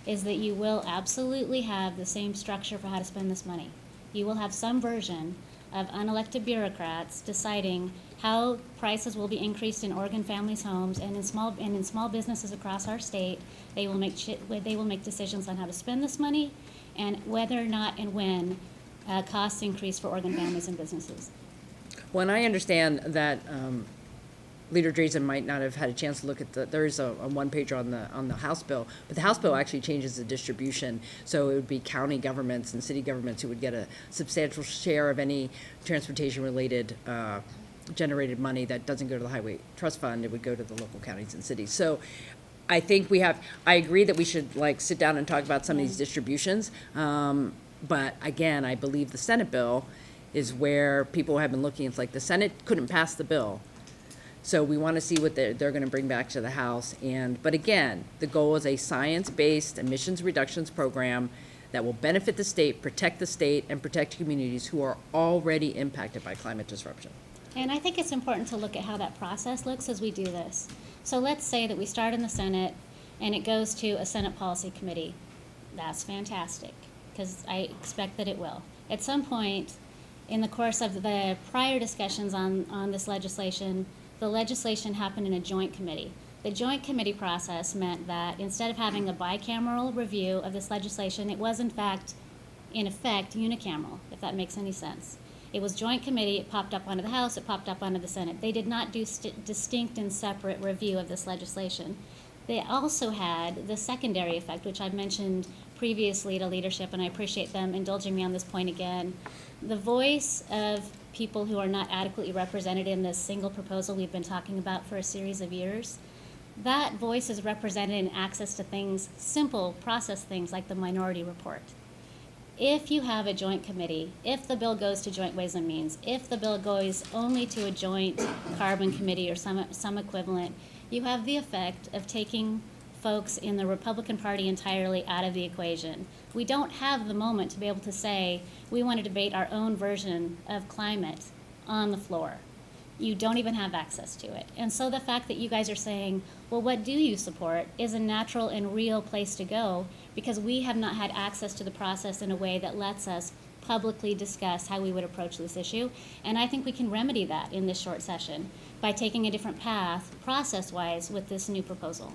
is that you will absolutely have the same structure for how to spend this money. You will have some version of unelected bureaucrats deciding how prices will be increased in Oregon families' homes and in small businesses across our state. They will make decisions on how to spend this money and whether or not and when costs increase for Oregon families and businesses. Well, and I understand that Leader Drazan might not have had a chance to look at there's a one-pager on the House bill, but the House bill actually changes the distribution, so it would be county governments and city governments who would get a substantial share of any transportation-related generated money that doesn't go to the Highway Trust Fund. It would go to the local counties and cities. So I think I agree that we should sit down and talk about some of these distributions, but again, I believe the Senate bill is where people have been looking. It's like the Senate couldn't pass the bill. So we want to see what they're going to bring back to the House. But again, the goal is a science-based emissions reductions program that will benefit the state, and protect communities who are already impacted by climate disruption. And I think it's important to look at how that process looks as we do this. So let's say that we start in the Senate and it goes to a Senate Policy Committee. That's fantastic, because I expect that it will. At some point in the course of the prior discussions on this legislation, the legislation happened in a joint committee. The joint committee process meant that instead of having a bicameral review of this legislation, it was in effect unicameral, if that makes any sense. It was joint committee, it popped up onto the House, it popped up onto the Senate. They did not do distinct and separate review of this legislation. They also had the secondary effect, which I've mentioned previously to leadership, and I appreciate them indulging me on this point again. The voice of people who are not adequately represented in this single proposal we've been talking about for a series of years, that voice is represented in access to things, simple process things like the minority report. If you have a joint committee, if the bill goes to Joint Ways and Means, if the bill goes only to a joint carbon committee or some equivalent, you have the effect of taking folks in the Republican Party entirely out of the equation. We don't have the moment to be able to say, we want to debate our own version of climate on the floor. You don't even have access to it. And so the fact that you guys are saying, well, what do you support, is a natural and real place to go, because we have not had access to the process in a way that lets us publicly discuss how we would approach this issue. And I think we can remedy that in this short session by taking a different path, process-wise, with this new proposal.